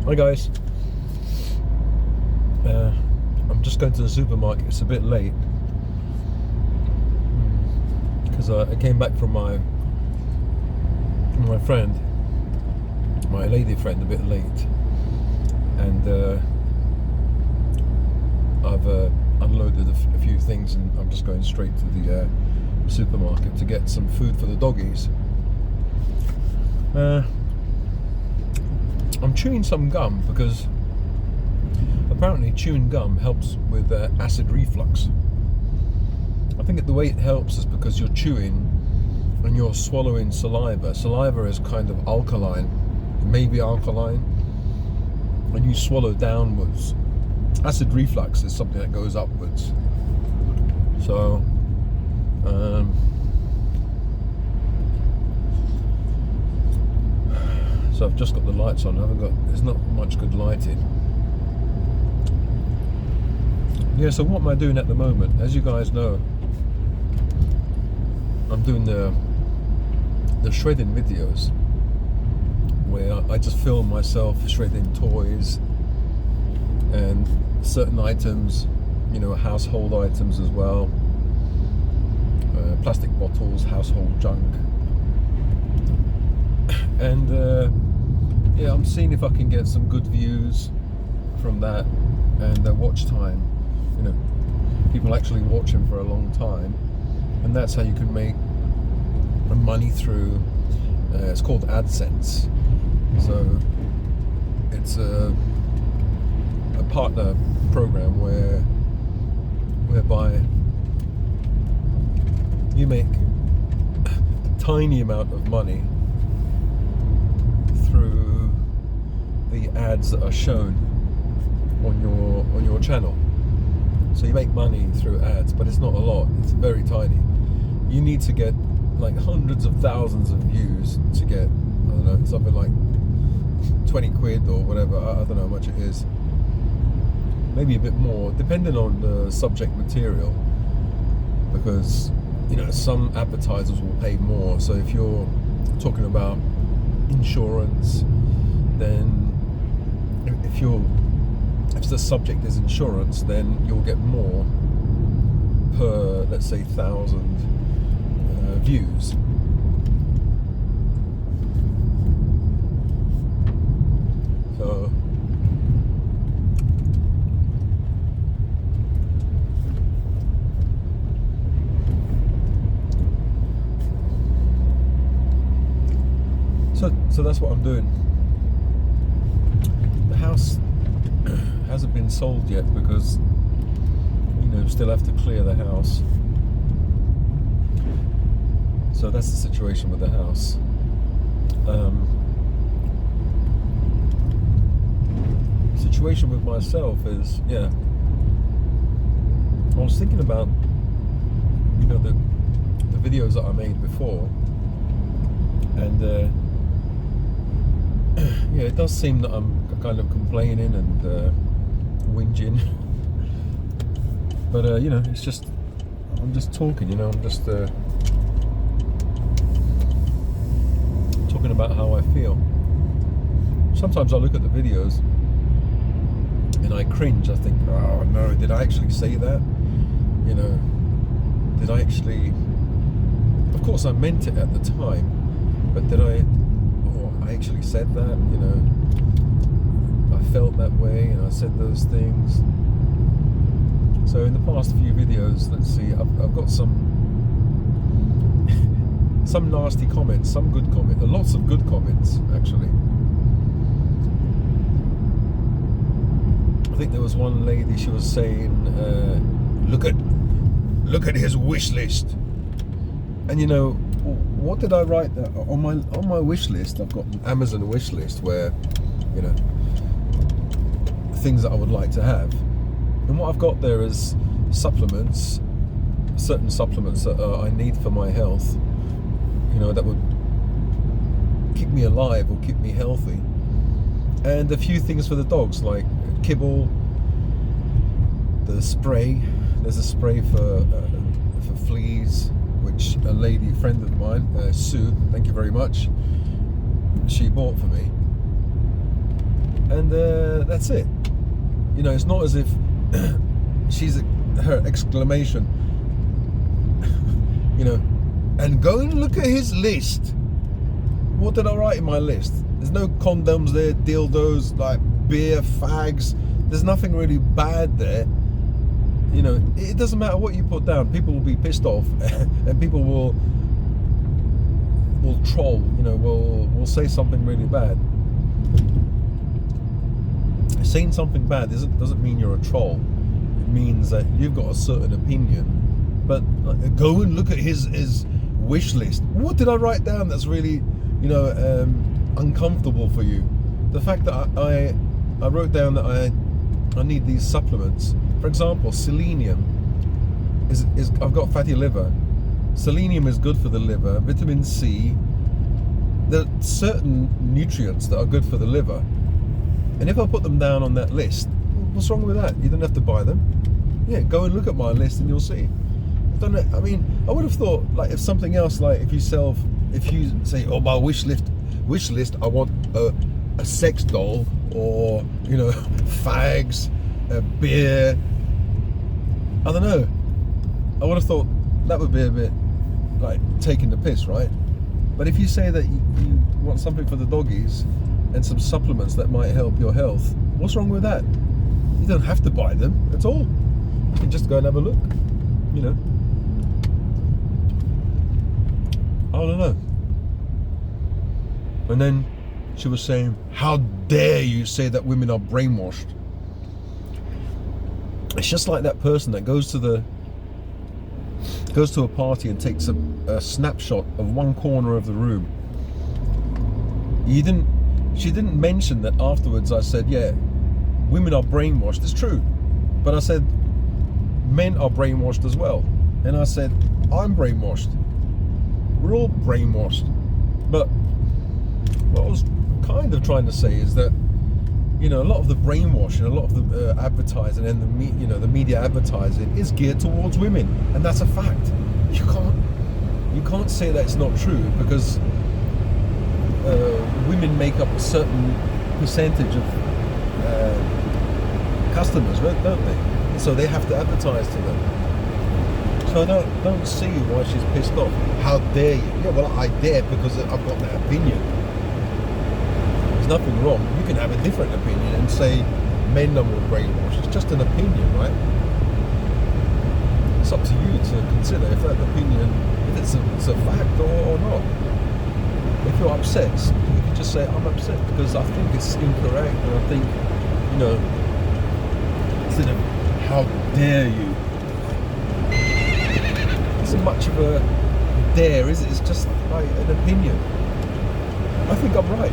Hi guys. I'm just going to the supermarket. It's a bit late because I came back from my friend, my lady friend, a bit late, and I've unloaded a few things, and I'm just going straight to the supermarket to get some food for the doggies. I'm chewing some gum because apparently chewing gum helps with acid reflux. I think the way it helps is because you're chewing and you're swallowing saliva. Saliva is kind of alkaline, maybe alkaline, and you swallow downwards. Acid reflux is something that goes upwards. So I've just got the lights on. There's not much good lighting. Yeah, so what am I doing at the moment? As you guys know, I'm doing the shredding videos where I just film myself shredding toys and certain items, household items as well, plastic bottles, household junk, and yeah, I'm seeing if I can get some good views from that and watch time. People actually watching for a long time, and that's how you can make money through. It's called AdSense. So it's a partner program whereby you make a tiny amount of money through the ads that are shown on your channel. So you make money through ads, but it's not a lot. It's very tiny. You need to get like hundreds of thousands of views to get, I don't know, something like 20 quid or whatever. I don't know how much it is. Maybe a bit more, depending on the subject material, because some advertisers will pay more. So if you're talking about insurance, then if the subject is insurance, then you'll get more per, let's say, 1,000 views. So that's what I'm doing. The house hasn't been sold yet because still have to clear the house. So that's the situation with the house. Situation with myself is, I was thinking about the videos that I made before, and it does seem that I'm kind of complaining and whinging, but it's just, I'm just talking, I'm just talking about how I feel. Sometimes I look at the videos and I cringe. I think, oh no, did I actually say that? Did I actually, of course I meant it at the time, but did I actually said that? I felt that way and I said those things. So in the past few videos, let's see, I've got some nasty comments, some good comments, lots of good comments actually. I think there was one lady, she was saying, look at his wish list. And what did I write on my wish list? I've got an Amazon wish list where things that I would like to have, and what I've got there is supplements, certain supplements that I need for my health, that would keep me alive or keep me healthy, and a few things for the dogs like kibble, the spray. There's a spray for fleas, which a lady friend of mine, Sue, thank you very much, she bought for me. and that's it. You know, it's not as if her exclamation, you know, and go and look at his list. What did I write in my list? There's no condoms there, dildos, like beer, fags. There's nothing really bad there. You know, it doesn't matter what you put down. People will be pissed off, and people will troll. You know, will say something really bad. Saying something bad doesn't mean you're a troll. It means that you've got a certain opinion. But go and look at his wish list. What did I write down that's really, you know, uncomfortable for you? The fact that I wrote down that I need these supplements. For example, selenium is I've got fatty liver. Selenium is good for the liver. Vitamin C. There are certain nutrients that are good for the liver. And if I put them down on that list, what's wrong with that? You don't have to buy them. Yeah, go and look at my list and you'll see. I mean, I would have thought, like, if something else, like if you say, oh, my wish list, I want a sex doll, or, you know, fags, a beer. I don't know. I would have thought that would be a bit like taking the piss, right? But if you say that you want something for the doggies and some supplements that might help your health, what's wrong with that? You don't have to buy them at all. You can just go and have a look, you know. I don't know. And then she was saying, how dare you say that women are brainwashed? It's just like that person that goes to a party and takes a snapshot of one corner of the room. She didn't mention that afterwards. I said, yeah, women are brainwashed. It's true. But I said, men are brainwashed as well. And I said, I'm brainwashed. We're all brainwashed. But what I was kind of trying to say is that, you know, a lot of the brainwashing, a lot of the advertising and the media advertising is geared towards women, and that's a fact. You can't say that it's not true, because women make up a certain percentage of customers, don't they? So they have to advertise to them. So I don't see why she's pissed off. How dare you? Yeah, well, I dare because I've got that opinion. There's nothing wrong. You can have a different opinion and say men are more brainwashed. It's just an opinion, right? It's up to you to consider if that opinion, if it's a fact or not. If you're upset, you can just say, I'm upset because I think it's incorrect, and I think, you know, instead of how dare you. It's not much of a dare, is it? It's just like an opinion. I think I'm right.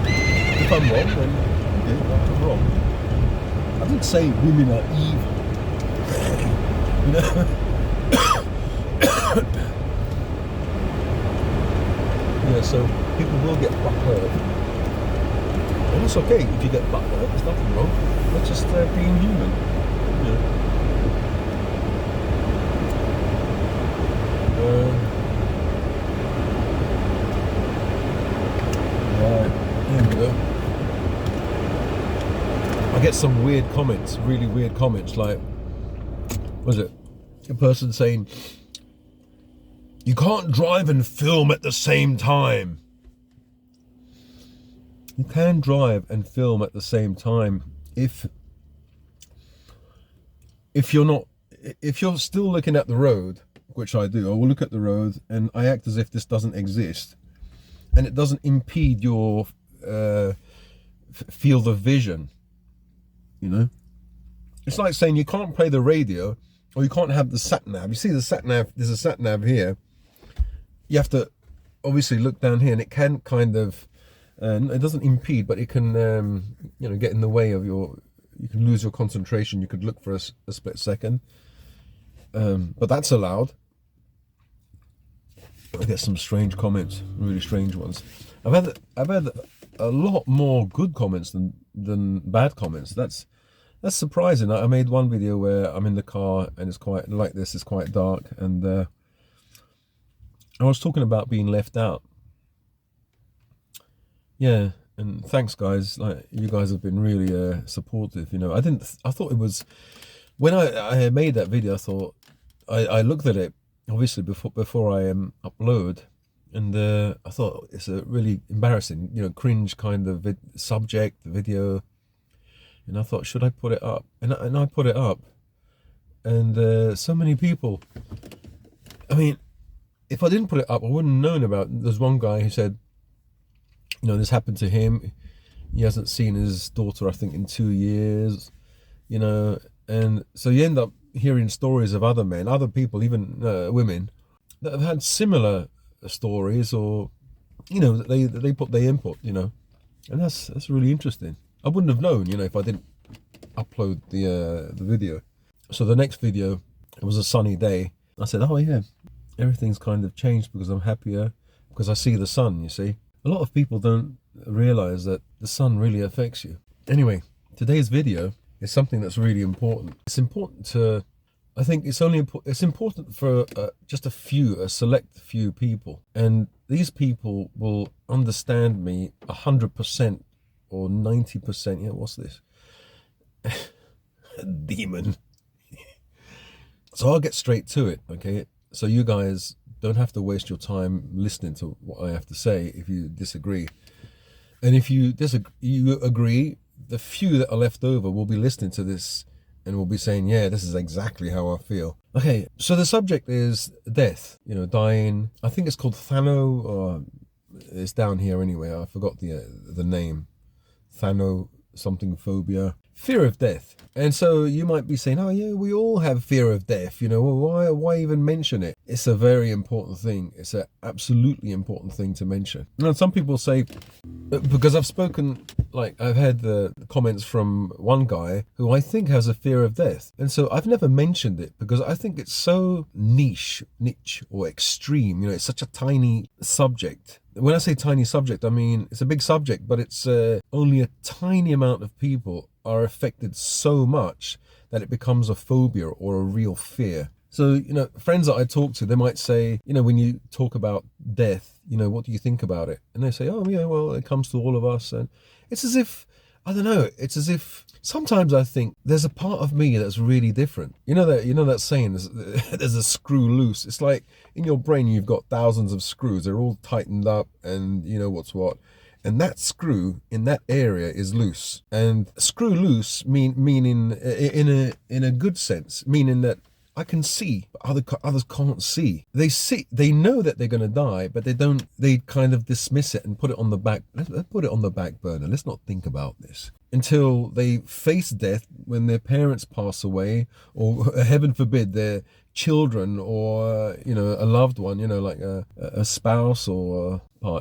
If I'm wrong, then okay, I'm wrong. I didn't say women are evil. You know? Yeah, so people will get butthurt. And it's okay if you get butthurt, there's nothing wrong. That's just being human. You know? Right, here we go. I get some weird comments, really weird comments, like, what was it? A person saying, you can't drive and film at the same time. You can drive and film at the same time if you're still looking at the road, which I do. I will look at the road and I act as if this doesn't exist, and it doesn't impede your field of vision. You know, it's like saying you can't play the radio, or you can't have the sat nav. You see the sat nav, there's a sat nav here. You have to obviously look down here, and it can kind of, it doesn't impede, but it can, you know, get in the way of you can lose your concentration. You could look for a split second, but that's allowed. I get some strange comments, really strange ones. I've had a lot more good comments than bad comments. That's surprising. I made one video where I'm in the car and it's quite like this. It's quite dark, and I was talking about being left out. Yeah, And thanks, guys. Like, you guys have been really supportive. You know, I thought it was when I made that video. I thought I looked at it obviously before I upload, and I thought it's a really embarrassing, you know, cringe kind of subject video. And I thought, should I put it up? And I put it up, and so many people. I mean, if I didn't put it up, I wouldn't have known about it. There's one guy who said, you know, this happened to him. He hasn't seen his daughter, I think, in 2 years, you know. And so you end up hearing stories of other men, other people, even women, that have had similar stories, or, you know, that they put their input, you know. And that's really interesting. I wouldn't have known, you know, if I didn't upload the video. So the next video, it was a sunny day. I said, oh yeah, everything's kind of changed because I'm happier, because I see the sun, you see. A lot of people don't realize that the sun really affects you. Anyway, today's video is something that's really important. It's important to, I think it's important for just a select few people. And these people will understand me 100% or 90%. Yeah, what's this? Demon. So I'll get straight to it, okay? So you guys don't have to waste your time listening to what I have to say if you disagree. And if you agree, the few that are left over will be listening to this and will be saying, yeah, this is exactly how I feel. Okay, so the subject is death, you know, dying. I think it's called or it's down here anyway. I forgot the name. Something phobia. Fear of death. And so you might be saying, oh yeah, we all have fear of death, you know, well, why even mention it? It's a very important thing. It's an absolutely important thing to mention. Now, some people say, because I've spoken, like I've had the comments from one guy who I think has a fear of death. And so I've never mentioned it because I think it's so niche or extreme, you know, it's such a tiny subject. When I say tiny subject, I mean, it's a big subject, but it's only a tiny amount of people are affected so much that it becomes a phobia or a real fear. So, you know, friends that I talk to, they might say, you know, when you talk about death, you know, what do you think about it? And they say, oh yeah, well, it comes to all of us. And it's as if, I don't know, it's as if sometimes I think there's a part of me that's really different. You know that saying, there's a screw loose. It's like in your brain, you've got thousands of screws. They're all tightened up and you know what's what. And that screw in that area is loose. And screw loose meaning in a good sense, meaning that I can see, but others can't see. They know that they're going to die, but they kind of dismiss it and put it on the back. Let's put it on the back burner. Let's not think about this until they face death when their parents pass away, or heaven forbid, their children, or, you know, a loved one, you know, like a spouse or a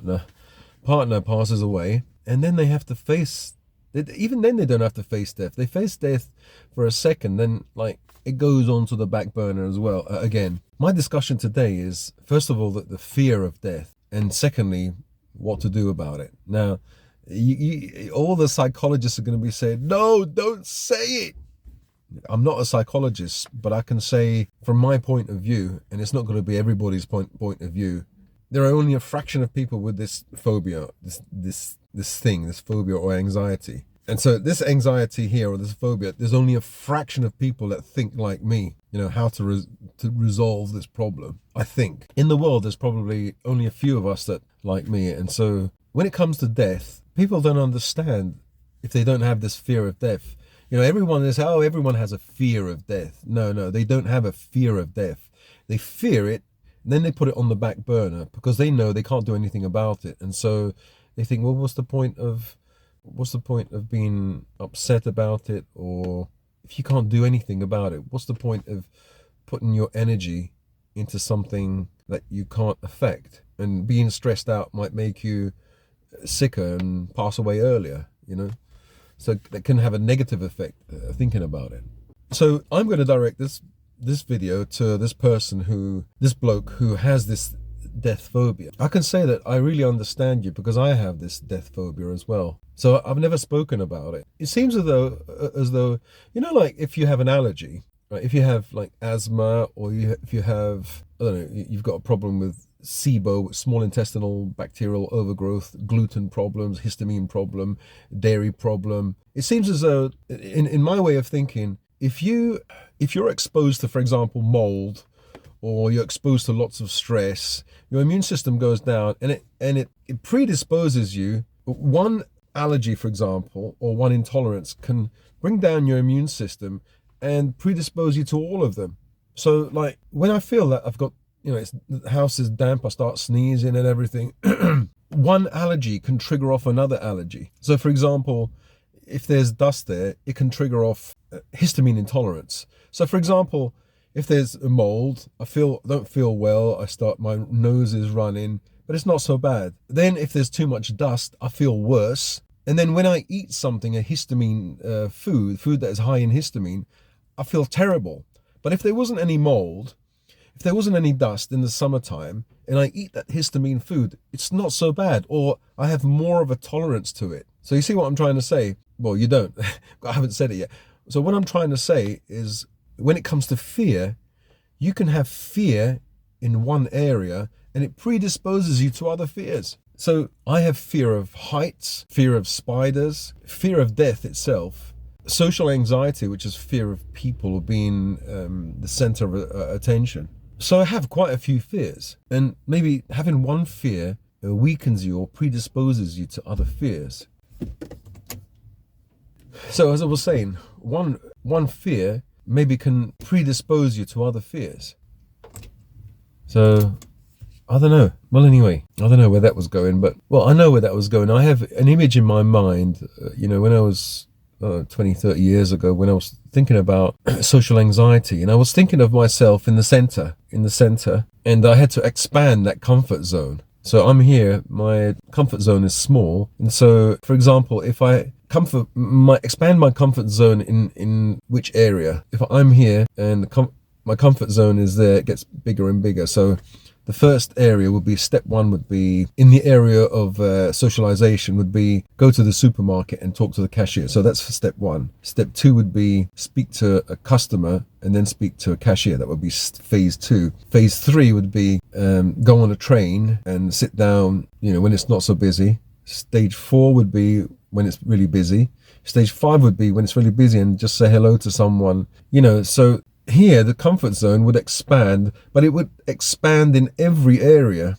partner passes away, and then they have to face, even then they don't have to face death. They face death for a second, then like it goes on to the back burner as well. Again, my discussion today is, first of all, the fear of death, and secondly, what to do about it. Now, all the psychologists are going to be saying, no, don't say it. I'm not a psychologist, but I can say from my point of view, and it's not going to be everybody's point of view, there are only a fraction of people with this phobia, this phobia or anxiety. And so this anxiety here, or this phobia, there's only a fraction of people that think like me, you know, how to resolve this problem. I think in the world, there's probably only a few of us that like me. And so when it comes to death, people don't understand if they don't have this fear of death. You know, everyone has a fear of death. No, they don't have a fear of death. They fear it. Then they put it on the back burner because they know they can't do anything about it. And so they think, well, what's the point of being upset about it? Or if you can't do anything about it, what's the point of putting your energy into something that you can't affect? And being stressed out might make you sicker and pass away earlier, you know? So that can have a negative effect, thinking about it. So I'm going to direct this video to this bloke who has this death phobia. I can say that I really understand you because I have this death phobia as well. So I've never spoken about it. It seems as though, you know, like if you have an allergy, right? If you have like asthma, or if you have, I don't know, you've got a problem with SIBO, small intestinal bacterial overgrowth, gluten problems, histamine problem, dairy problem. It seems as though, in my way of thinking, if you're exposed to, for example, mold, or you're exposed to lots of stress, your immune system goes down, and it predisposes you. One allergy, for example, or one intolerance can bring down your immune system and predispose you to all of them. So like when I feel that I've got, the house is damp, I start sneezing and everything, one allergy can trigger off another allergy. So for example, if there's dust there, it can trigger off histamine intolerance. So for example, if there's a mold, don't feel well, my nose is running, but it's not so bad. Then if there's too much dust, I feel worse. And then when I eat something, a histamine food that is high in histamine, I feel terrible. But if there wasn't any mold, if there wasn't any dust in the summertime, and I eat that histamine food, it's not so bad, or I have more of a tolerance to it. So you see what I'm trying to say? Well, you don't. I haven't said it yet. So what I'm trying to say is, when it comes to fear, you can have fear in one area and it predisposes you to other fears. So I have fear of heights, fear of spiders, fear of death itself, social anxiety, which is fear of people being the center of attention. So I have quite a few fears, and maybe having one fear weakens you or predisposes you to other fears. So as I was saying, one fear maybe can predispose you to other fears. So I don't know. Well, anyway, I don't know where that was going, but I know where that was going. I have an image in my mind, when I was 20, 30 years ago, when I was thinking about social anxiety, and I was thinking of myself in the center, and I had to expand that comfort zone. So I'm here, my comfort zone is small. And so, for example, if I expand my comfort zone in which area, if I'm here and my comfort zone is there, it gets bigger and bigger. So the first area would be, step one would be, in the area of socialization, would be go to the supermarket and talk to the cashier. So that's for step one. Step two would be speak to a customer and then speak to a cashier. That would be phase two. Phase three would be go on a train and sit down, when it's not so busy. Stage four would be when it's really busy. Stage five would be when it's really busy and just say hello to someone, so here the comfort zone would expand, but it would expand in every area.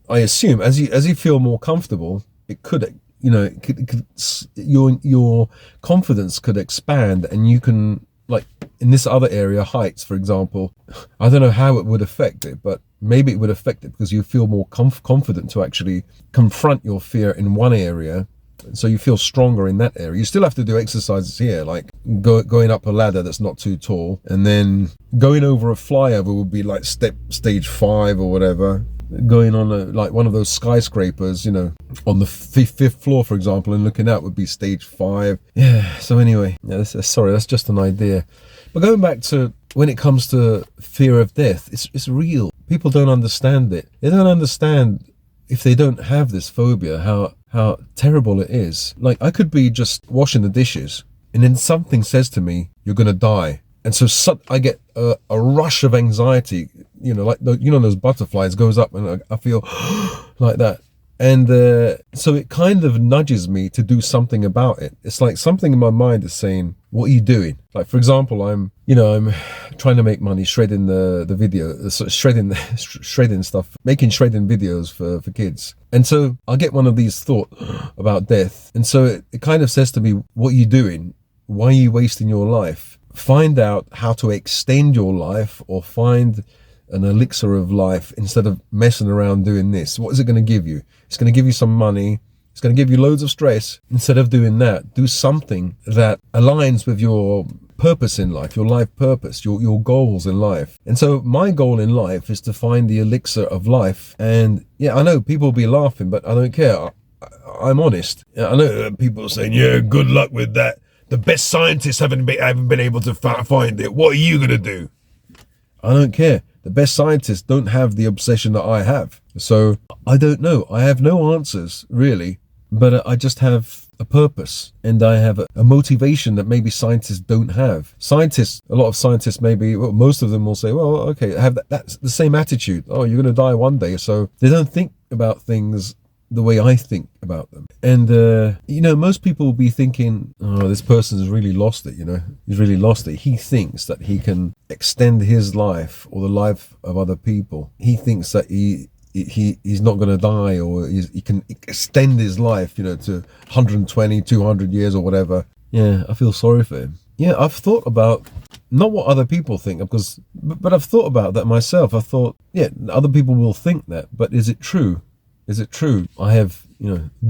I assume as you feel more comfortable, it could, your confidence could expand, and you can, like in this other area, heights, for example, I don't know how it would affect it, but maybe it would affect it because you feel more confident to actually confront your fear in one area. So you feel stronger in that area. You still have to do exercises here, like going up a ladder that's not too tall, and then going over a flyover would be like stage 5 or whatever. Going on like one of those skyscrapers, on the fifth floor, for example, and looking out would be stage 5. Yeah. So anyway, that's just an idea. But going back to when it comes to fear of death, it's real. People don't understand it. They don't understand, if they don't have this phobia, how terrible it is. Like, I could be just washing the dishes and then something says to me, you're going to die. And so I get a rush of anxiety, like those butterflies goes up, and I feel like that. And so it kind of nudges me to do something about it. It's like something in my mind is saying, what are you doing? Like, for example, I'm trying to make money, shredding the video, shredding stuff, making shredding videos for kids. And so I get one of these thoughts about death. And so it kind of says to me, what are you doing? Why are you wasting your life? Find out how to extend your life, or find an elixir of life instead of messing around doing this. What is it going to give you? It's going to give you some money. It's going to give you loads of stress. Instead of doing that, do something that aligns with your purpose in life, your life purpose, your goals in life. And so my goal in life is to find the elixir of life. And yeah, I know people will be laughing, but I don't care. I'm honest. I know people are saying, yeah, good luck with that. The best scientists haven't been able to find it. What are you going to do? I don't care. The best scientists don't have the obsession that I have. So I don't know. I have no answers, really. but I just have a purpose, and I have a motivation that maybe scientists don't have. A lot of scientists, maybe, well, most of them will say, well, okay, have that's the same attitude. Oh, you're going to die one day. So they don't think about things the way I think about them. And, most people will be thinking, oh, this person's really lost it, he's really lost it. He thinks that he can extend his life or the life of other people. He thinks that he's not going to die, or he can extend his life, to 120, 200 years or whatever. Yeah, I feel sorry for him. Yeah, I've thought about not what other people think, but I've thought about that myself. I thought, yeah, other people will think that, but is it true? Is it true? I have,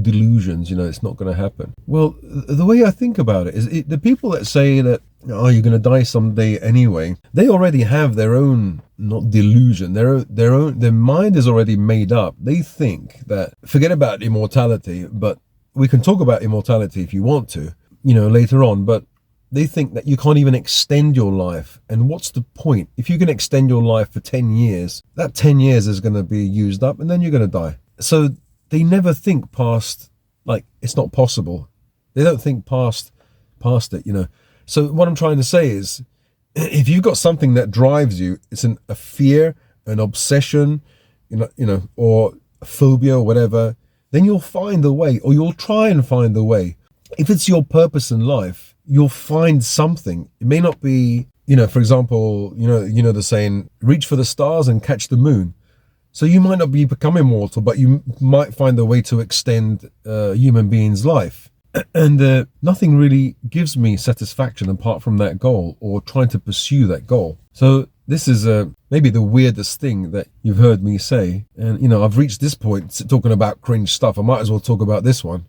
delusions, it's not going to happen. Well, the way I think about it is the people that say that, oh, you're going to die someday anyway, they already have their own, not delusion, their mind is already made up. They think that, forget about immortality, but we can talk about immortality if you want to, later on, but they think that you can't even extend your life. And what's the point? If you can extend your life for 10 years, that 10 years is going to be used up and then you're going to die. So they never think past, like, it's not possible. They don't think past it, So what I'm trying to say is, if you've got something that drives you, it's a fear, an obsession, or a phobia or whatever, then you'll find a way, or you'll try and find a way. If it's your purpose in life, you'll find something. It may not be, for example, the saying, reach for the stars and catch the moon. So you might not become immortal, but you might find a way to extend a human being's life. And nothing really gives me satisfaction apart from that goal, or trying to pursue that goal. So this is maybe the weirdest thing that you've heard me say. And, I've reached this point talking about cringe stuff. I might as well talk about this one.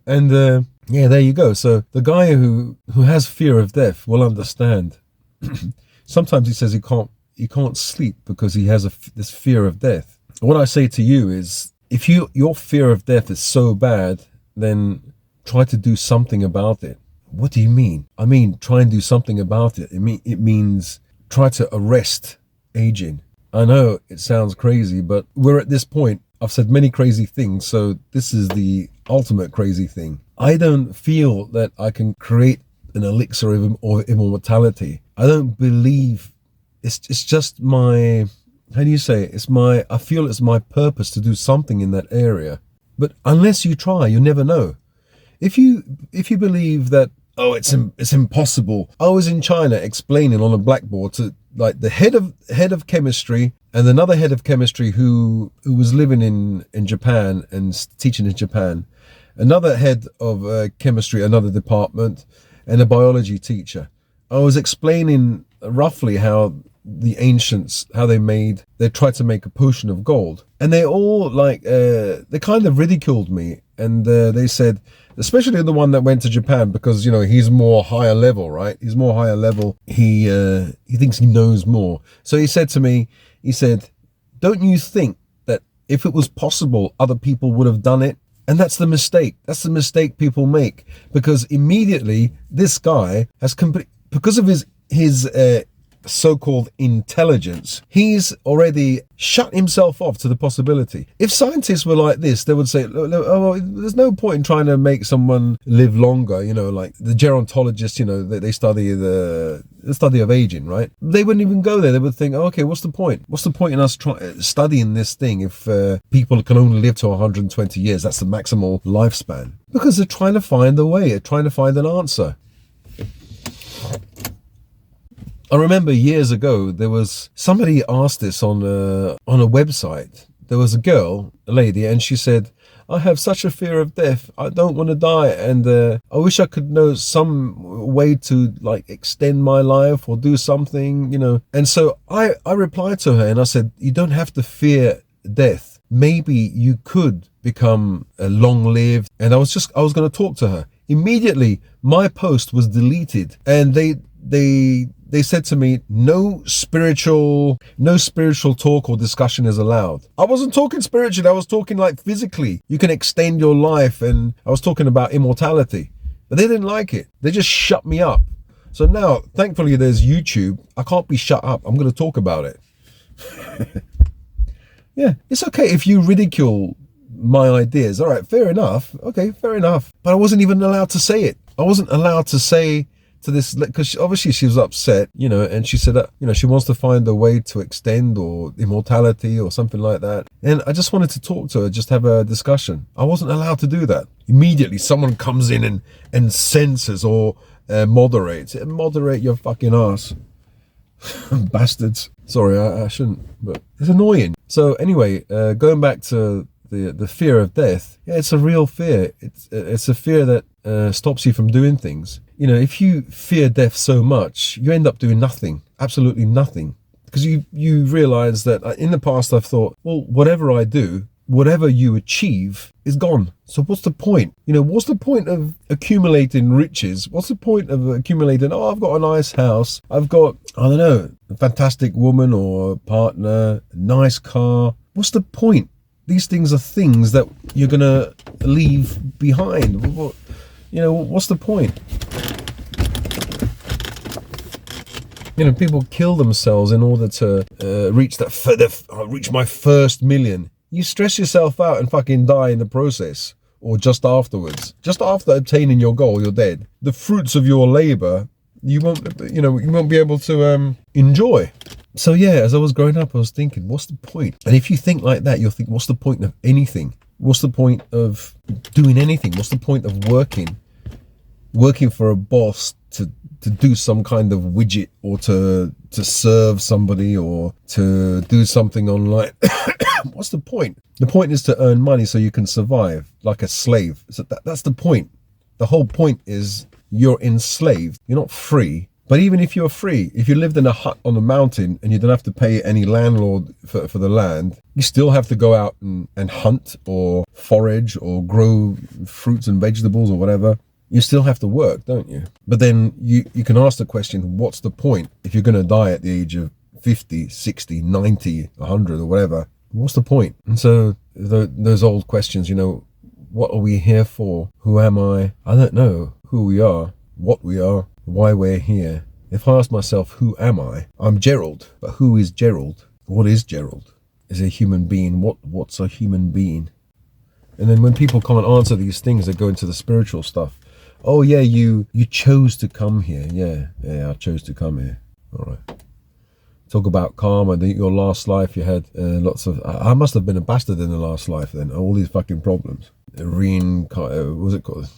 And yeah, there you go. So the guy who has fear of death will understand. Sometimes he says he can't sleep because he has this fear of death. What I say to you is, if your fear of death is so bad, then try to do something about it. What do you mean? I mean, try and do something about it. It means try to arrest aging. I know it sounds crazy, but we're at this point. I've said many crazy things, so this is the ultimate crazy thing. I don't feel that I can create an elixir of immortality. I don't believe. It's just my, how do you say it? I feel it's my purpose to do something in that area. But unless you try, you never know. If you believe that, oh, it's impossible. I was in China explaining on a blackboard to, like, the head of chemistry and another head of chemistry who was living in Japan and teaching in Japan, another head of chemistry, another department, and a biology teacher. I was explaining roughly how the ancients, they tried to make a potion of gold, and they all they kind of ridiculed me, and they said, especially the one that went to Japan, because he's more higher level, right? He's more higher level. He thinks he knows more. So he said to me, don't you think that if it was possible, other people would have done it? And that's the mistake. That's the mistake people make, because immediately this guy has because of his so-called intelligence, he's already shut himself off to the possibility. If scientists were like this, they would say, oh, there's no point in trying to make someone live longer, like the gerontologists, they study the study of aging, right? They wouldn't even go there. They would think, oh, okay, what's the point? What's the point in us studying this thing if people can only live to 120 years? That's the maximal lifespan. Because they're trying to find a way, they're trying to find an answer. I remember years ago, there was somebody asked this on a website. There was a lady, and she said, I have such a fear of death. I don't want to die. And I wish I could know some way to extend my life or do something, And so I replied to her and I said, you don't have to fear death. Maybe you could become long-lived. And I was going to talk to her. Immediately, my post was deleted, and they said to me, no spiritual talk or discussion is allowed. I wasn't talking spiritually, I was talking physically. You can extend your life, and I was talking about immortality. But they didn't like it. They just shut me up. So now, thankfully, there's YouTube. I can't be shut up. I'm going to talk about it. Yeah, it's okay if you ridicule my ideas. All right, fair enough. Okay, fair enough. But I wasn't even allowed to say it. I wasn't allowed to say to this, because obviously she was upset, and she said that, she wants to find a way to extend or immortality or something like that. And I just wanted to talk to her, just have a discussion. I wasn't allowed to do that. Immediately someone comes in and censors or moderates. Moderate your fucking ass. Bastards. Sorry, I shouldn't, but it's annoying. So anyway, going back to the fear of death, yeah, it's a real fear. It's a fear that stops you from doing things. If you fear death so much, you end up doing nothing, absolutely nothing, because you realize that in the past I've thought, well, whatever I do, whatever you achieve is gone. So what's the point? What's the point of accumulating riches? What's the point of accumulating, I've got a nice house, I've got, I don't know, a fantastic woman or partner, a nice car. What's the point? These things are things that you're gonna leave behind. What's the point? People kill themselves in order to reach my first million. You stress yourself out and fucking die in the process, or just afterwards. Just after obtaining your goal, you're dead. The fruits of your labor, you won't be able to enjoy. So yeah, as I was growing up, I was thinking, what's the point? And if you think like that, you'll think, what's the point of anything? What's the point of doing anything? What's the point of working for a boss to do some kind of widget, or to serve somebody, or to do something online? What's the point? The point is to earn money so you can survive like a slave. So that's the point. The whole point is you're enslaved. You're not free. But even if you're free, if you lived in a hut on a mountain and you don't have to pay any landlord for the land, you still have to go out and hunt or forage or grow fruits and vegetables or whatever. You still have to work, don't you? But then you can ask the question, what's the point if you're going to die at the age of 50, 60, 90, 100 or whatever? What's the point? And so those old questions, what are we here for? Who am I? I don't know who we are, what we are, why we're here. If I ask myself, who am I? I'm Gerald. But who is Gerald? What is Gerald? Is a human being? What's a human being? And then when people can't answer these things, they go into the spiritual stuff. Oh yeah, you chose to come here. Yeah, I chose to come here. All right. Talk about karma. Your last life, you had lots of. I must have been a bastard in the last life. Then all these fucking problems. What was it called?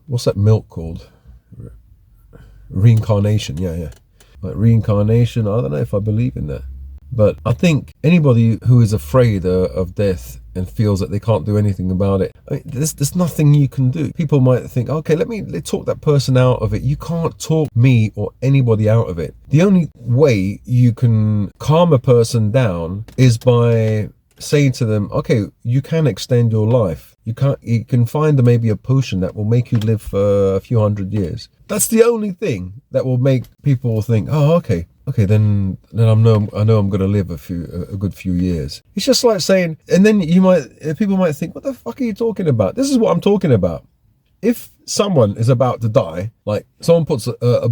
What's that milk called? Reincarnation. Yeah. Like reincarnation. I don't know if I believe in that. But I think anybody who is afraid of death and feels that they can't do anything about it, there's nothing you can do. People might think, okay, let's talk that person out of it. You can't talk me or anybody out of it. The only way you can calm a person down is by saying to them, okay, you can extend your life. You can find maybe a potion that will make you live for a few hundred years. That's the only thing that will make people think, oh, okay, then I know I'm going to live a good few years. It's just like saying, and then people might think, what the fuck are you talking about? This is what I'm talking about. If someone is about to die, like someone puts a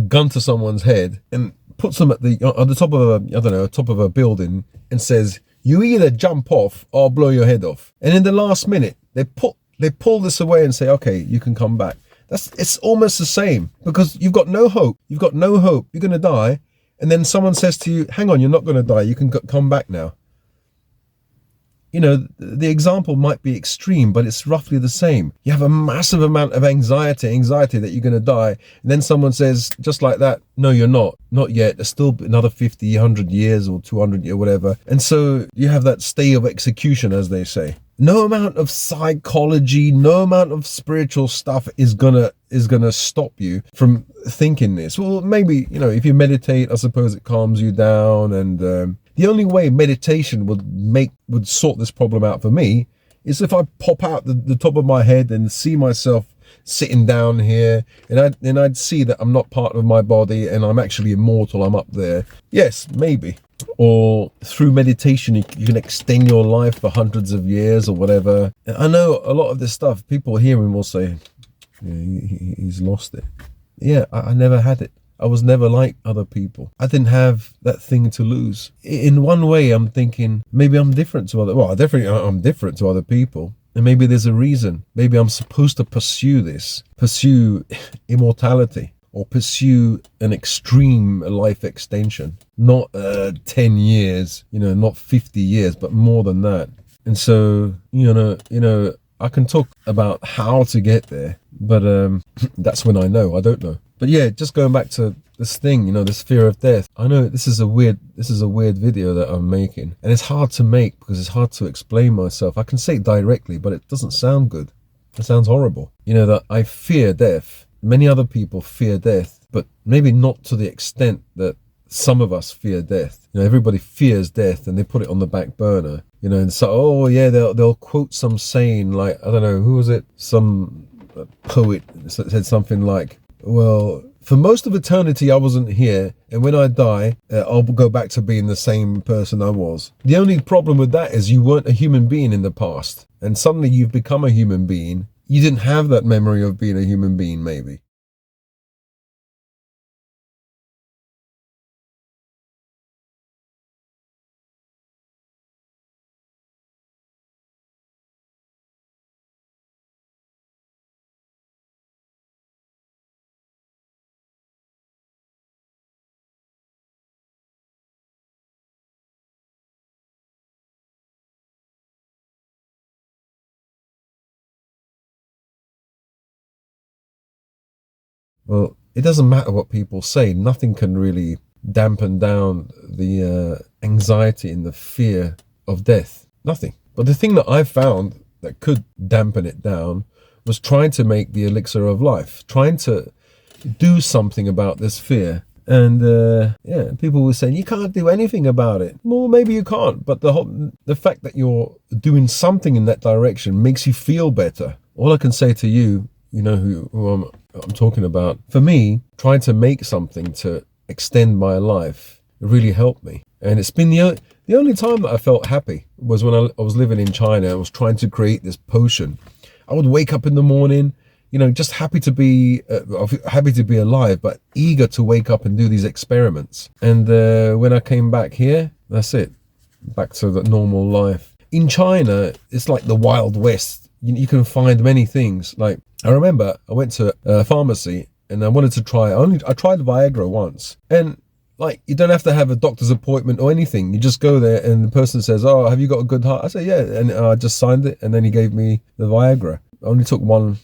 gun to someone's head and puts them on the top of top of a building and says, you either jump off or I'll blow your head off. And in the last minute, they pull this away and say, okay, you can come back. It's almost the same, because you've got no hope. You've got no hope. You're going to die. And then someone says to you, hang on, you're not going to die. You can come back now. The example might be extreme, but it's roughly the same. You have a massive amount of anxiety that you're going to die. And then someone says, just like that, no, you're not yet. There's still another 50, 100 years or 200 years, whatever. And so you have that stay of execution, as they say. No amount of psychology, no amount of spiritual stuff is gonna stop you from thinking this. Well, maybe, if you meditate, I suppose it calms you down. And the only way meditation would sort this problem out for me is if I pop out the top of my head and see myself sitting down here, and I'd see that I'm not part of my body and I'm actually immortal. I'm up there. Yes, maybe. Or through meditation, you can extend your life for hundreds of years or whatever. I know a lot of this stuff, people hearing will say, yeah, he's lost it. Yeah, I never had it. I was never like other people. I didn't have that thing to lose. In one way, I'm thinking maybe I'm different to other. Well, I'm different to other people, and maybe there's a reason. Maybe I'm supposed to pursue immortality, or pursue an extreme life extension, not 10 years, not 50 years, but more than that. And so, I can talk about how to get there, but that's when I don't know. But yeah, just going back to this thing, this fear of death. I know this is a weird video that I'm making, and it's hard to make because it's hard to explain myself. I can say it directly, but it doesn't sound good. It sounds horrible. That I fear death. Many other people fear death, but maybe not to the extent that some of us fear death. Everybody fears death and they put it on the back burner. And so, oh yeah, they'll quote some saying like, I don't know, who was it? Some poet said something like, well, for most of eternity I wasn't here, and when I die, I'll go back to being the same person I was. The only problem with that is you weren't a human being in the past, and suddenly you've become a human being. You didn't have that memory of being a human being, maybe. Well, it doesn't matter what people say. Nothing can really dampen down the anxiety and the fear of death. Nothing. But the thing that I found that could dampen it down was trying to make the elixir of life, trying to do something about this fear. And yeah, people were saying you can't do anything about it. Well, maybe you can't, but the fact that you're doing something in that direction makes you feel better. All I can say to you, who I'm talking about. For me, trying to make something to extend my life really helped me. And it's been the only time that I felt happy was when I was living in China. I was trying to create this potion. I would wake up in the morning, just happy to be alive, but eager to wake up and do these experiments. And when I came back here, that's it. Back to the normal life. In China, it's like the Wild West. You can find many things. Like, I remember I went to a pharmacy and I wanted to I tried Viagra once, and like, you don't have to have a doctor's appointment or anything. You just go there and the person says, oh, have you got a good heart? I say, yeah. And I just signed it, and then he gave me the Viagra. I only took one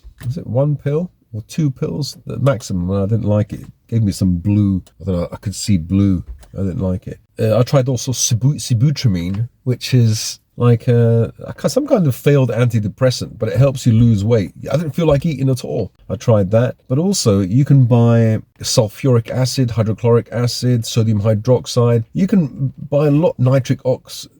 pill or 2 pills, the maximum, and I didn't like it. It gave me some blue. I don't know, I could see blue. I didn't like it. I tried also sibutramine, which is like some kind of failed antidepressant, but it helps you lose weight. I didn't feel like eating at all. I tried that. But also, you can buy sulfuric acid, hydrochloric acid, sodium hydroxide. You can buy a lot, nitric acid.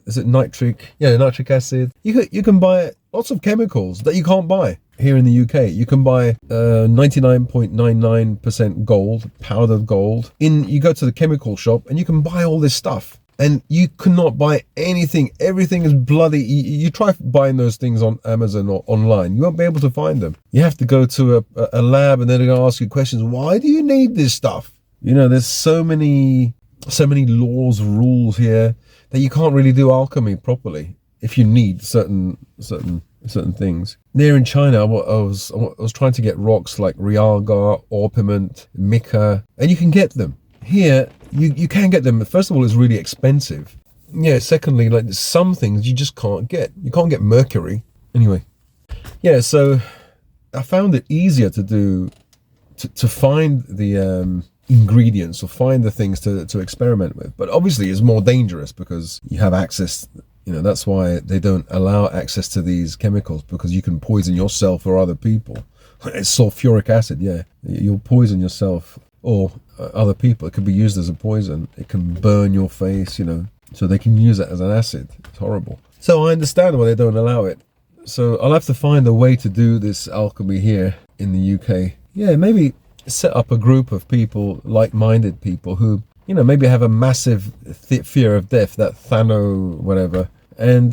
You can buy lots of chemicals that you can't buy here in the UK. You can buy 99.99% gold, powdered gold. You go to the chemical shop and you can buy all this stuff. And you cannot buy anything. Everything is bloody. You try buying those things on Amazon or online, you won't be able to find them. You have to go to a lab, and then they're going to ask you questions. Why do you need this stuff? There's so many laws, rules here that you can't really do alchemy properly if you need certain things. There in China, I was trying to get rocks like realgar, orpiment, mica, and you can get them. Here, you can get them. First of all, it's really expensive. Yeah, secondly, like, some things you just can't get. You can't get mercury. Anyway, yeah, so I found it easier to find the ingredients or find the things to experiment with. But obviously it's more dangerous because you have access. That's why they don't allow access to these chemicals, because you can poison yourself or other people. It's sulfuric acid, yeah. You'll poison yourself or other people. It could be used as a poison. It can burn your face, so they can use it as an acid. It's horrible. So I understand why they don't allow it. So I'll have to find a way to do this alchemy here in the UK. Yeah, maybe set up a group of people, like-minded people who, maybe have a massive fear of death, that Thano whatever, and,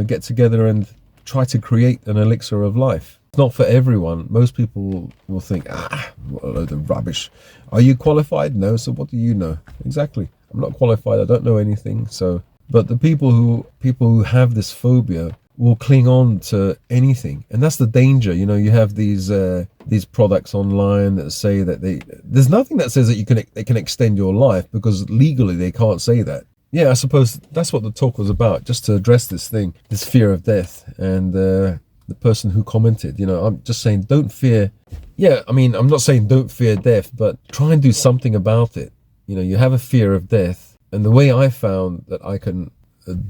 get together and try to create an elixir of life. not for everyone. Most people will think, what a load of rubbish. Are you qualified? No. So what do you know? Exactly. I'm not qualified. I don't know anything. So, but the people who have this phobia will cling on to anything, and that's the danger. You know, you have these products online that say that there's nothing that says that they can extend your life, because legally they can't say that. Yeah, I suppose that's what the talk was about, just to address this thing, this fear of death. And the person who commented, you know, I'm just saying, don't fear. Yeah, I mean, I'm not saying don't fear death, but try and do something about it. You know, you have a fear of death, and the way I found that I can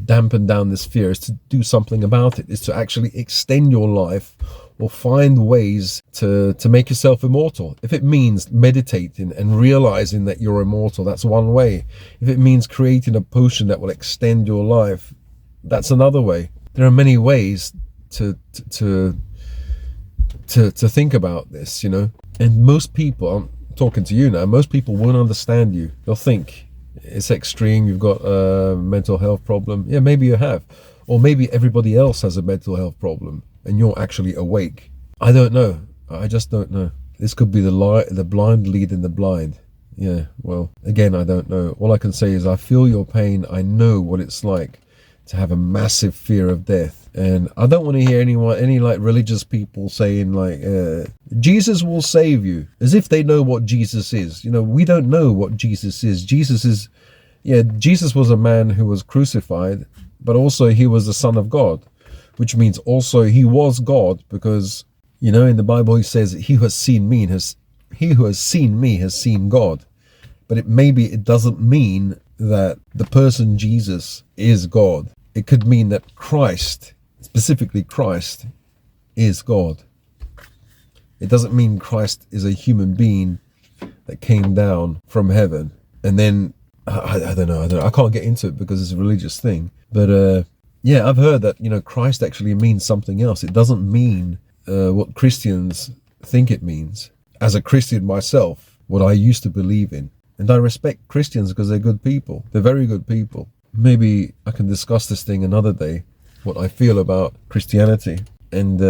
dampen down this fear is to do something about it, is to actually extend your life, or find ways to make yourself immortal. If it means meditating and realizing that you're immortal, that's one way. If it means creating a potion that will extend your life, that's another way. There are many ways to think about this, you know. And most people, I'm talking to you now, most people won't understand you. They'll think it's extreme, you've got a mental health problem. Yeah, maybe you have. Or maybe everybody else has a mental health problem and you're actually awake. I don't know. I just don't know. This could be the blind leading the blind. Yeah, well, again, I don't know. All I can say is I feel your pain. I know what it's like to have a massive fear of death. And I don't want to hear any like religious people saying like, Jesus will save you, as if they know what Jesus is. You know, we don't know what Jesus is. Jesus was a man who was crucified, but also he was the Son of God, which means also he was God, because, you know, in the Bible he says, he who has seen me has seen God. But maybe it doesn't mean that the person Jesus is God. It could mean that Christ, specifically Christ, is God. It doesn't mean Christ is a human being that came down from heaven. And then, I don't know, I can't get into it because it's a religious thing. But yeah, I've heard that, you know, Christ actually means something else. It doesn't mean what Christians think it means. As a Christian myself, what I used to believe in. And I respect Christians because they're good people. They're very good people. Maybe I can discuss this thing another day, what I feel about Christianity. And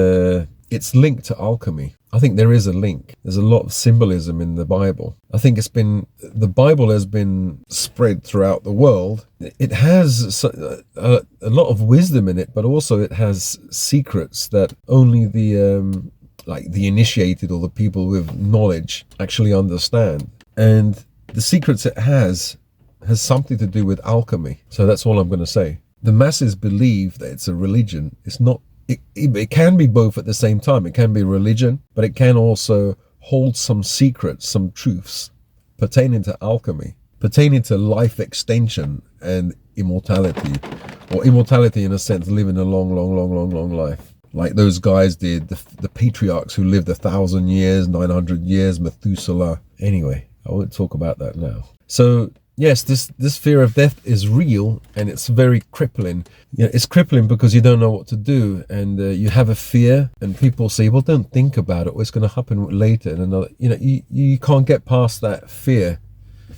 it's linked to alchemy. I think there is a link. There's a lot of symbolism in the Bible. I think the Bible has been spread throughout the world. It has a lot of wisdom in it, but also it has secrets that only the initiated or the people with knowledge actually understand. And the secrets it has something to do with alchemy. So that's all I'm going to say. The masses believe that it's a religion. It's not. It can be both at the same time. It can be religion, but it can also hold some secrets, some truths pertaining to alchemy, pertaining to life extension and immortality, or immortality in a sense, living a long life. Like those guys did, the patriarchs who lived 1,000 years, 900 years, Methuselah. Anyway, I won't talk about that now. So yes, this fear of death is real, and it's very crippling. You know, it's crippling because you don't know what to do, and you have a fear, and people say, well, don't think about it, what's going to happen later. And another, you know, you can't get past that fear.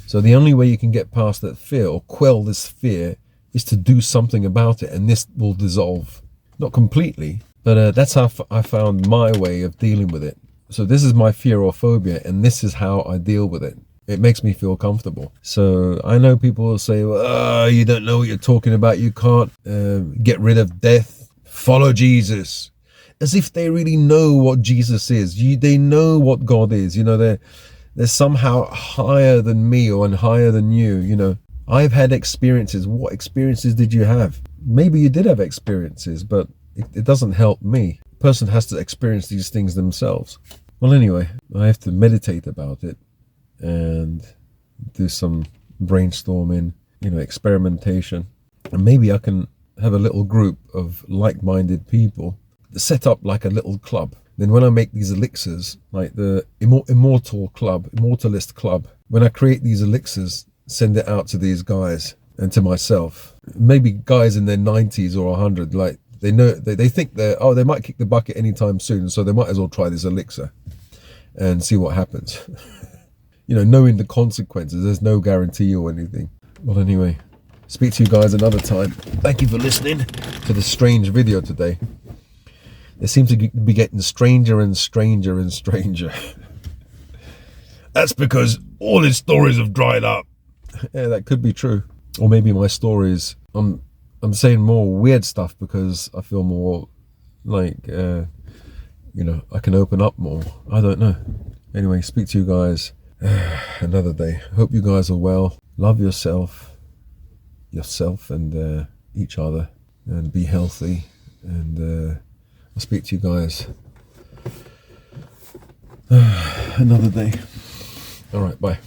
So the only way you can get past that fear or quell this fear is to do something about it, and this will dissolve. Not completely, but that's how I found my way of dealing with it. So this is my fear or phobia, and this is how I deal with it. It makes me feel comfortable. So I know people will say, well, you don't know what you're talking about. You can't get rid of death. Follow Jesus. As if they really know what Jesus is. They know what God is. You know, they're somehow higher than me or higher than you. You know, I've had experiences. What experiences did you have? Maybe you did have experiences, but it doesn't help me. A person has to experience these things themselves. Well, anyway, I have to meditate about it and do some brainstorming, you know, experimentation. And maybe I can have a little group of like-minded people, set up like a little club. Then when I make these elixirs, like the Immortalist Club, when I create these elixirs, send it out to these guys and to myself. Maybe guys in their 90s or 100, like they know, they think they might kick the bucket anytime soon, so they might as well try this elixir and see what happens. You know, knowing the consequences, there's no guarantee or anything. Well, anyway, speak to you guys another time. Thank you for listening to this strange video today. They seem to be getting stranger and stranger and stranger. That's because all his stories have dried up. Yeah, that could be true. Or maybe my stories, I'm saying more weird stuff because I feel more like, you know, I can open up more. I don't know. Anyway, speak to you guys another day. Hope you guys are well. Love yourself and each other, and be healthy. And I'll speak to you guys another day. All right, bye.